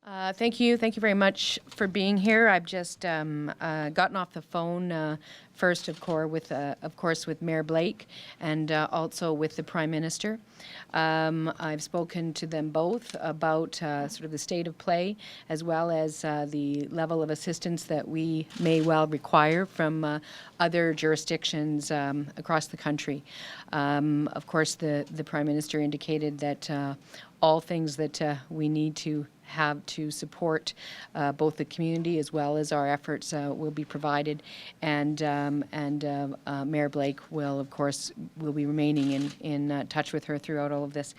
Thank you. Thank you very much for being here. I've just gotten off the phone first, of course, with Mayor Blake and also with the Prime Minister. I've spoken to them both about sort of the state of play as well as the level of assistance that we may well require from other jurisdictions across the country. Of course, the Prime Minister indicated that all things that we need to have to support both the community as well as our efforts will be provided, and Mayor Blake will, of course, be remaining in touch with her throughout all of this.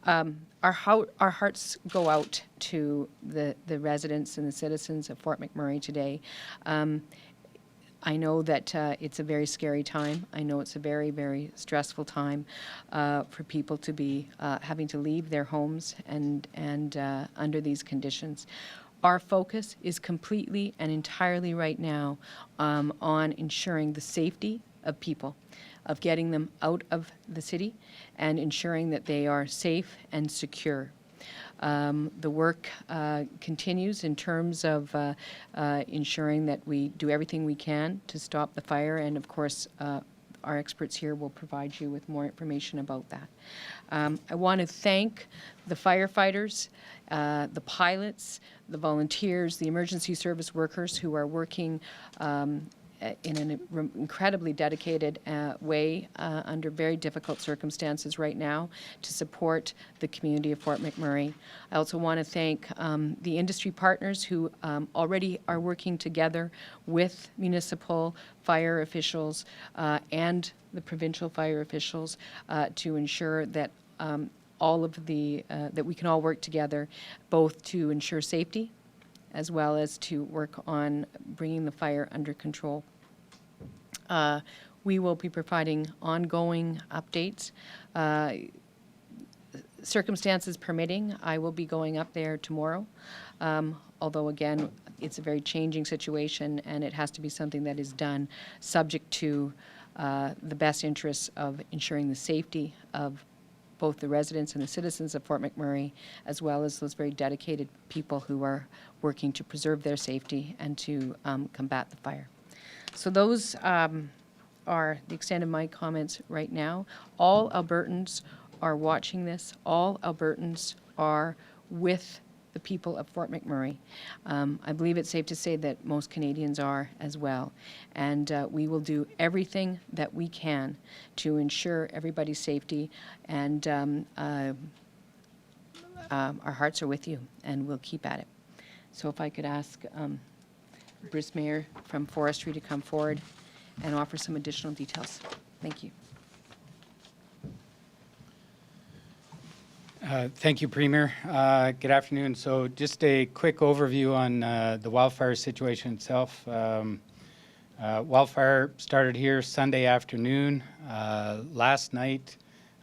Our hearts go out to the residents and the citizens of Fort McMurray today. I know that it's a very scary time. I know it's a very, very stressful time for people to be having to leave their homes and under these conditions. Our focus is completely and entirely right now on ensuring the safety of people, of getting them out of the city and ensuring that they are safe and secure. The work continues in terms of ensuring that we do everything we can to stop the fire, and of course our experts here will provide you with more information about that. I want to thank the firefighters, the pilots, the volunteers, the emergency service workers who are working in an incredibly dedicated way under very difficult circumstances right now to support the community of Fort McMurray. I also want to thank the industry partners who already are working together with municipal fire officials and the provincial fire officials to ensure that all of the that we can all work together both to ensure safety as well as to work on bringing the fire under control. We will be providing ongoing updates. Circumstances permitting, I will be going up there tomorrow, although again, it's a very changing situation and it has to be something that is done subject to the best interests of ensuring the safety of both the residents and the citizens of Fort McMurray, as well as those very dedicated people who are working to preserve their safety and to combat the fire. So those are the extent of my comments right now. All Albertans are watching this. All Albertans are with the people of Fort McMurray. I believe it's safe to say that most Canadians are as well. And we will do everything that we can to ensure everybody's safety. And our hearts are with you, and we'll keep at it. So if I could ask Bruce Mayer from Forestry to come forward and offer some additional details. Thank you. Thank you, Premier. Good afternoon. So just a quick overview on the wildfire situation itself. Wildfire started here Sunday afternoon. Last night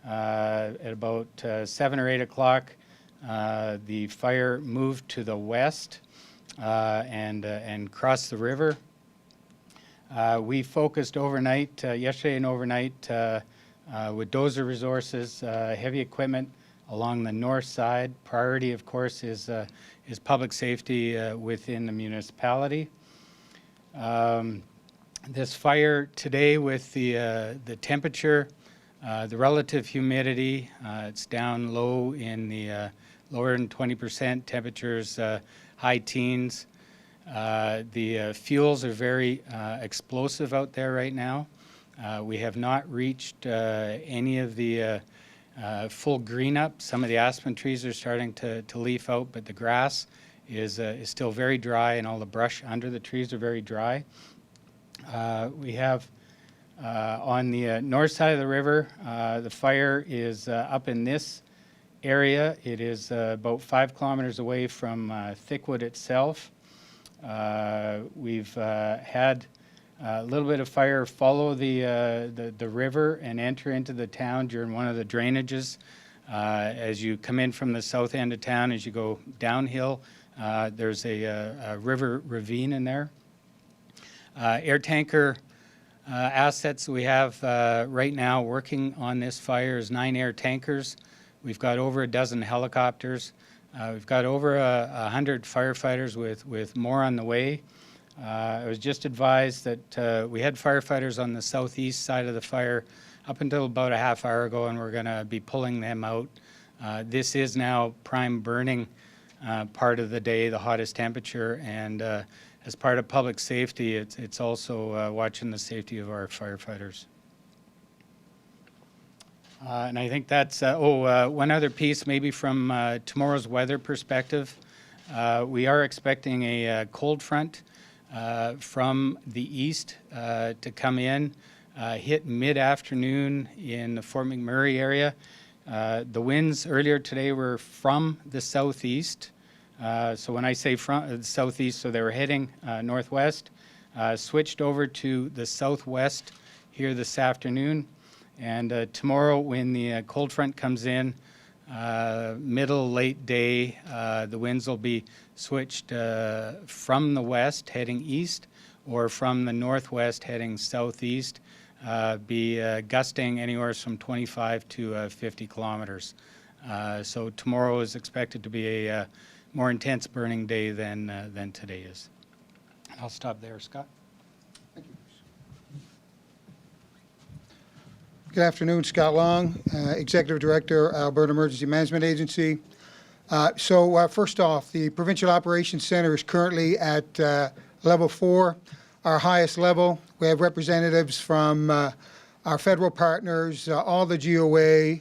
at about 7 or 8 o'clock, the fire moved to the west and crossed the river. We focused overnight, yesterday and overnight, with dozer resources, heavy equipment along the north side. Priority, of course, is public safety within the municipality. This fire today, with the temperature, the relative humidity, it's down low in the lower than 20%, temperatures high teens. The fuels are very explosive out there right now. We have not reached any of the full green up. Some of the aspen trees are starting to leaf out, but the grass is still very dry, and all the brush under the trees are very dry. We have on the north side of the river, the fire is up in this area. It is about 5 kilometers away from Thickwood itself. We've had a little bit of fire follow the river and enter into the town during one of the drainages. As you come in from the south end of town, as you go downhill, there's a river ravine in there. Air tanker assets we have right now working on this fire is 9 air tankers. We've got over a dozen helicopters. We've got over 100 firefighters with more on the way. I was just advised that we had firefighters on the southeast side of the fire up until about a half hour ago, and we're going to be pulling them out. This is now prime burning part of the day, the hottest temperature, and as part of public safety, it's also watching the safety of our firefighters. And I think that's, one other piece maybe from tomorrow's weather perspective. We are expecting a cold front from the east to come in, hit mid-afternoon in the Fort McMurray area. The winds earlier today were from the southeast. So when I say from the southeast, so they were heading northwest, switched over to the southwest here this afternoon. And tomorrow when the cold front comes in, middle, late day, the winds will be switched from the west heading east or from the northwest heading southeast, be gusting anywhere from 25 to 50 kilometers. So tomorrow is expected to be a more intense burning day than today is. I'll stop there, Scott. Thank you. Good afternoon, Scott Long, Executive Director, Alberta Emergency Management Agency. First off, the Provincial Operations Center is currently at level 4, our highest level. We have representatives from our federal partners, all the GOA,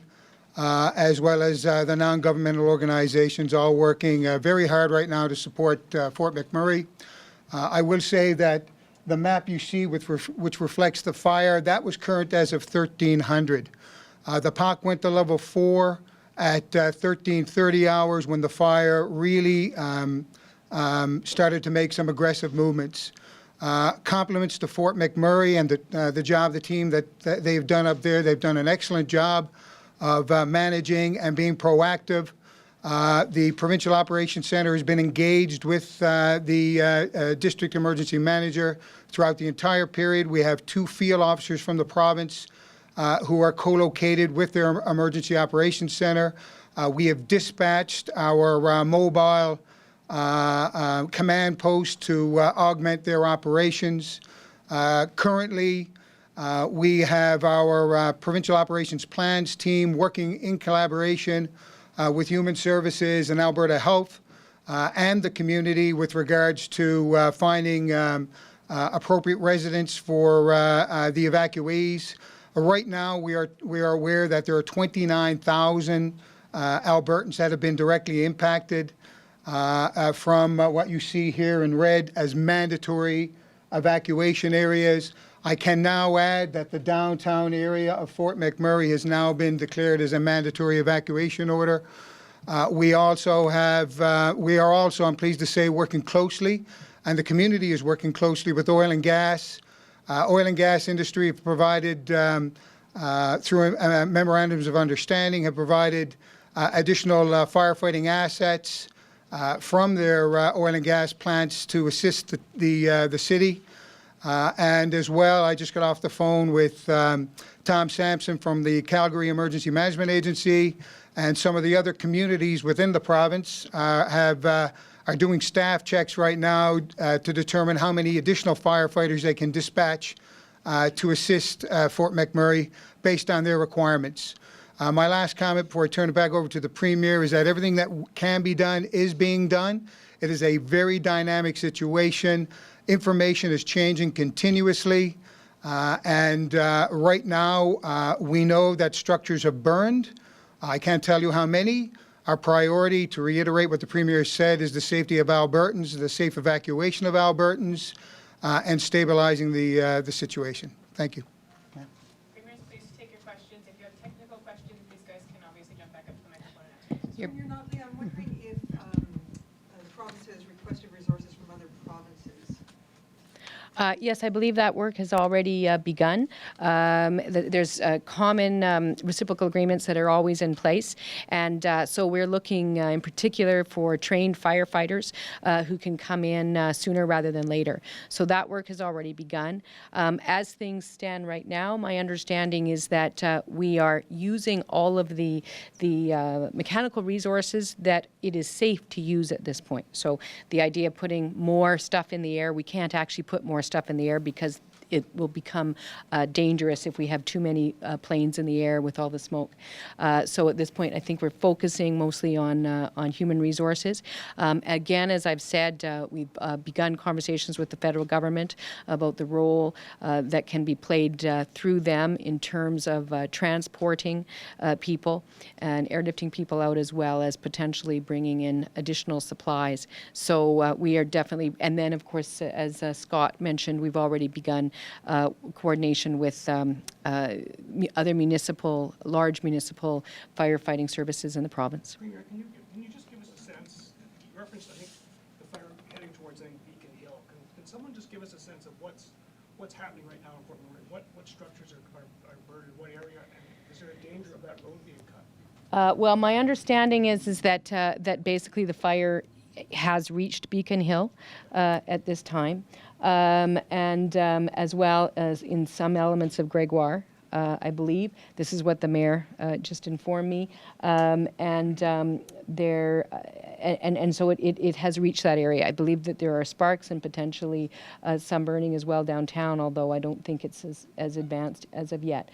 as well as the non-governmental organizations, all working very hard right now to support Fort McMurray. I will say that the map you see which reflects the fire, that was current as of 1300. The POC went to level 4 at 1330 hours when the fire really started to make some aggressive movements. Compliments to Fort McMurray and the job, the team that they've done up there. They've done an excellent job of managing and being proactive. The Provincial Operations Center has been engaged with the District Emergency Manager throughout the entire period. We have 2 field officers from the province who are co-located with their Emergency Operations Center. We have dispatched our mobile command post to augment their operations. Currently, we have our Provincial Operations Plans team working in collaboration with Human Services and Alberta Health and the community with regards to finding appropriate residents for the evacuees. Right now, we are aware that there are 29,000 Albertans that have been directly impacted from what you see here in red as mandatory evacuation areas. I can now add that the downtown area of Fort McMurray has now been declared as a mandatory evacuation order. We are also, I'm pleased to say, working closely, and the community is working closely with oil and gas. Oil and gas industry have provided, through memorandums of understanding, have provided additional firefighting assets from their oil and gas plants to assist the city. And as well, I just got off the phone with Tom Sampson from the Calgary Emergency Management Agency, and some of the other communities within the province are doing staff checks right now to determine how many additional firefighters they can dispatch to assist Fort McMurray based on their requirements. My last comment before I turn it back over to the Premier is that everything that can be done is being done. It is a very dynamic situation. Information is changing continuously, and right now we know that structures have burned. I can't tell you how many. Our priority, to reiterate what the Premier said, is the safety of Albertans, the safe evacuation of Albertans, and stabilizing the situation. Thank you. Premiers, please take your questions. If you have technical questions, these guys can obviously jump back up to the microphone and ask. Premier Notley, I'm wondering if the province has requested resources from other provinces. Yes, I believe that work has already begun. There's common reciprocal agreements that are always in place, and so we're looking in particular for trained firefighters who can come in sooner rather than later. So that work has already begun. As things stand right now, my understanding is that we are using all of the mechanical resources that it is safe to use at this point. So the idea of putting more stuff in the air, we can't actually put more stuff in the air because it will become dangerous if we have too many planes in the air with all the smoke. So at this point, I think we're focusing mostly on human resources. Again, as I've said, we've begun conversations with the federal government about the role that can be played through them in terms of transporting people and airlifting people out, as well as potentially bringing in additional supplies. So we are definitely, and then of course, as Scott mentioned, we've already begun coordination with other large municipal firefighting services in the province. Premier, can you just give us a sense, you referenced, I think, the fire heading towards, I think, Beacon Hill. Can someone just give us a sense of what's happening right now in Fort McMurray? What structures are burned in what area, and is there a danger of that road being cut? Well, my understanding is that that basically the fire has reached Beacon Hill at this time, and as well as in some elements of Gregoire. I believe this is what the mayor just informed me, and so it has reached that area. I believe that there are sparks and potentially some burning as well downtown, although I don't think it's as advanced as of yet.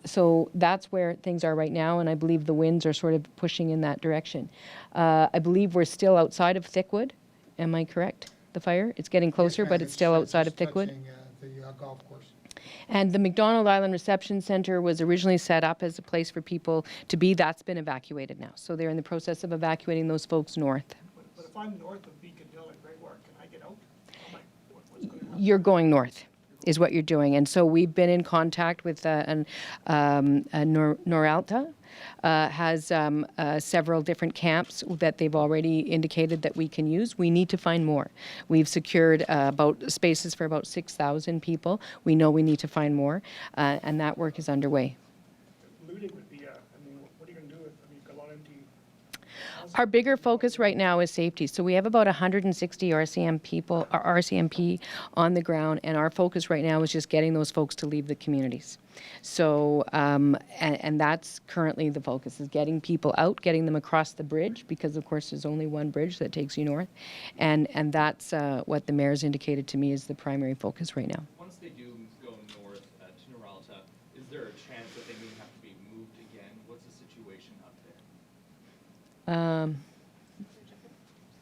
So that's where things are right now, and I believe the winds are sort of pushing in that direction. I believe we're still outside of Thickwood. Am I correct? The fire? It's getting closer, Yes, but ma'am. it's still outside of just Thickwood. touching, the golf course. And the McDonald Island Reception Center was originally set up as a place for people to be. That's been evacuated now. So they're in the process of evacuating those folks north. But if I'm north of Beacon Hill and Gregoire, can I get out? What's going to happen? You're going north is what you're doing. And so we've been in contact with Noralta. Has several different camps that they've already indicated that we can use. We need to find more. We've secured about spaces for about 6,000 people. We know we need to find more, and that work is underway. Looting would be, what are you going to do if you've got a lot of empty houses? Our bigger focus right now is safety. So we have about 160 RCMP on the ground, and our focus right now is just getting those folks to leave the communities. So, and that's currently the focus, is getting people out, getting them across the bridge, because of course there's only one bridge that takes you north. And that's what the mayor's indicated to me is the primary focus right now. Once they do go north to Noralta, is there a chance that they may have to be moved again? What's the situation up there?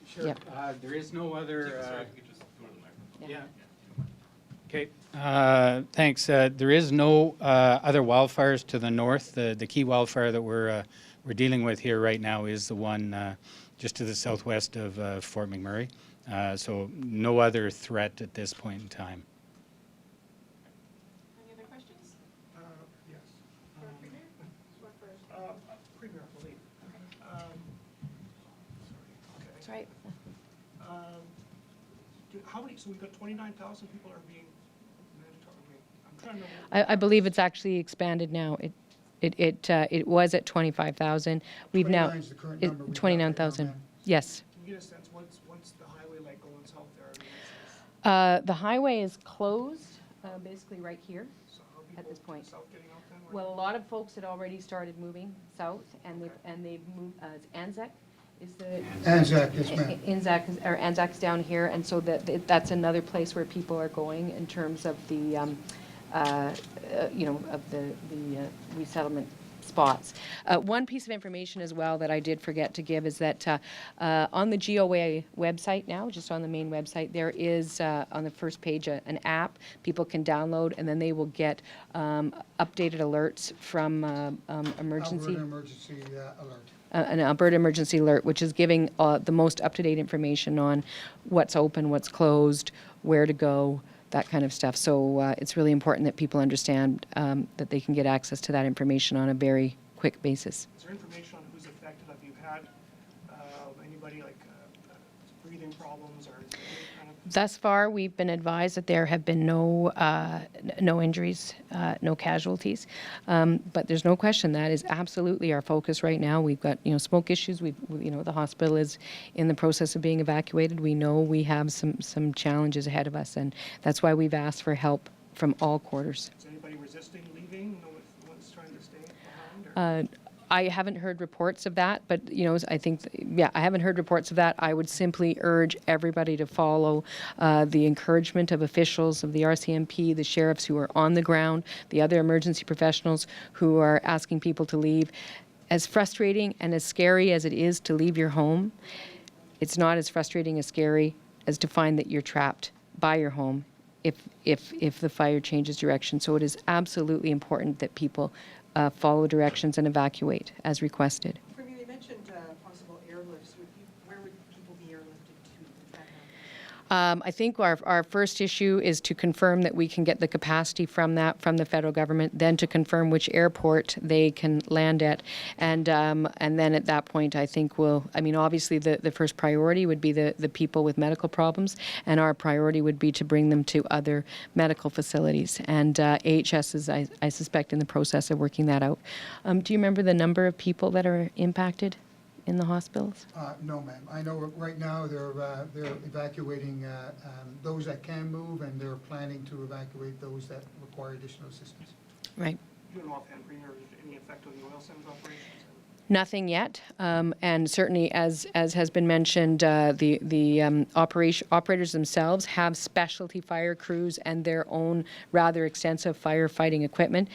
Sure. Yep. There is no other. Sorry, if you could just go to the microphone. Yeah. Okay, thanks. There is no other wildfires to the north. The key wildfire that we're dealing with here right now is the one just to the southwest of Fort McMurray. So no other threat at this point in time. Any other questions Yes. for Premier? Or for Premier, I believe. Sorry, okay. That's right. How many, so we've got 29,000 people are being mandatory, I'm trying to remember. I believe it's actually expanded now. It was at 25,000. We've now 29 is the current number we've got 29,000. right now, ma'am. Yes. Can you get a sense, what's the highway like going south there? I mean, The highway is closed, basically right here. so how are At people this point. south getting out then? Well, a lot of folks had already started moving south, and they've moved. Anzac is the Anzac, yes, ma'am. Anzac's down here, and so that's another place where people are going in terms of the of the resettlement spots. One piece of information as well that I did forget to give is that on the GOA website now, just on the main website, there is on the first page an app people can download, and then they will get updated alerts from emergency. Alberta Emergency Alert. An Alberta Emergency Alert, which is giving the most up-to-date information on what's open, what's closed, where to go, that kind of stuff. So it's really important that people understand that they can get access to that information on a very quick basis. Is there information on who's affected? Have you had anybody like breathing problems, or is there any kind of? Thus far, we've been advised that there have been no injuries, no casualties. But there's no question that is absolutely our focus right now. We've got, smoke issues. The hospital is in the process of being evacuated. We know we have some challenges ahead of us, and that's why we've asked for help from all quarters. Is anybody resisting leaving? No one's trying to stay behind? Or? I haven't heard reports of that, but, I think, I haven't heard reports of that. I would simply urge everybody to follow the encouragement of officials of the RCMP, the sheriffs who are on the ground, the other emergency professionals who are asking people to leave. As frustrating and as scary as it is to leave your home, it's not as frustrating as scary as to find that you're trapped by your home if the fire changes direction. So it is absolutely important that people follow directions and evacuate as requested. Premier, you mentioned possible airlifts. Where would people be airlifted to if that happened? I think our first issue is to confirm that we can get the capacity from the federal government, then to confirm which airport they can land at. And then at that point, I think obviously the first priority would be the people with medical problems, and our priority would be to bring them to other medical facilities. And AHS is, I suspect, in the process of working that out. Do you remember the number of people that are impacted in the hospitals? No, ma'am. I know right now they're evacuating those that can move, and they're planning to evacuate those that require additional assistance. Right. You don't know offhand, Premier, is there any effect on the oil sands operations? Nothing yet, and certainly, as has been mentioned, the operators themselves have specialty fire crews and their own rather extensive firefighting equipment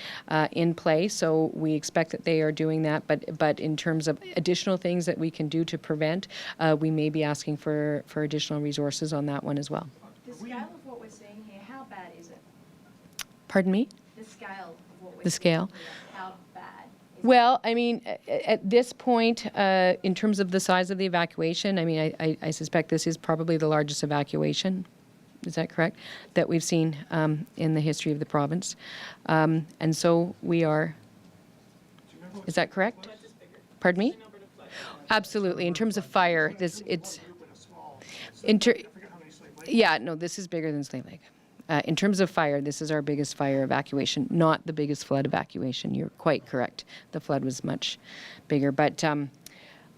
in place. So we expect that they are doing that. But in terms of additional things that we can do to prevent, we may be asking for additional resources on that one as well. The scale of what we're seeing here, how bad is it? Pardon me? The scale of what we're The seeing scale? here, how bad is Well, at this point, in terms of the size of the evacuation, I suspect this is probably the largest evacuation, is that correct, that we've seen in the history of the province. And so we are, is that correct? Pardon me? Absolutely. In terms of fire, it's, yeah, no, this is bigger than Slave Lake. In terms of fire, this is our biggest fire evacuation, not the biggest flood evacuation. You're quite correct. The flood was much bigger. But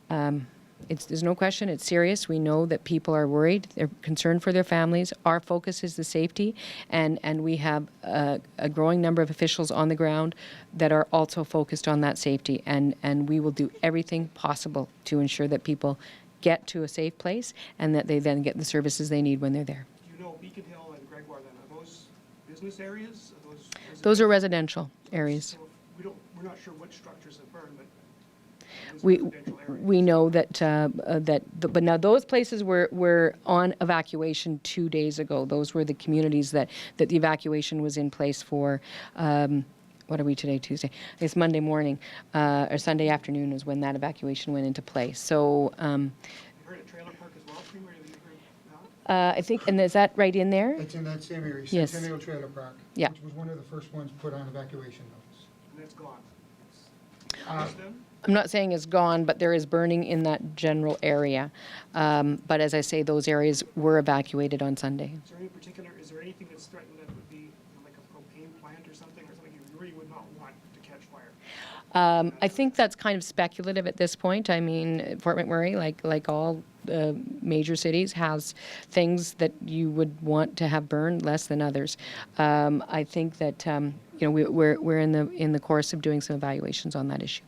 there's no question, it's serious. We know that people are worried. They're concerned for their families. Our focus is the safety, and we have a growing number of officials on the ground that are also focused on that safety. And we will do everything possible to ensure that people get to a safe place and that they then get the services they need when they're there. Do you know Beacon Hill and Gregoire then, are those business areas? Are those Those are residential areas. So we're not sure which structures have burned, but those We residential areas. we know but now those places were on evacuation 2 days ago. Those were the communities that the evacuation was in place for. What are we today? Tuesday. It's Monday morning or Sunday afternoon was when that evacuation went into place. So. You heard at Trailer Park as well, Premier? Have you heard that? I think, and is that right in there? It's in that same area, Yes. Centennial Trailer Park, Yeah. which was one of the first ones put on evacuation notice. And it's gone. Uh, Then? I'm not saying it's gone, but there is burning in that general area. But as I say, those areas were evacuated on Sunday. Is there anything that's threatened that would be like a propane plant or something you really would not want to catch fire? I think that's kind of speculative at this point. I mean, Fort McMurray, like all major cities, has things that you would want to have burned less than others. I think that we're in the course of doing some evaluations on that issue.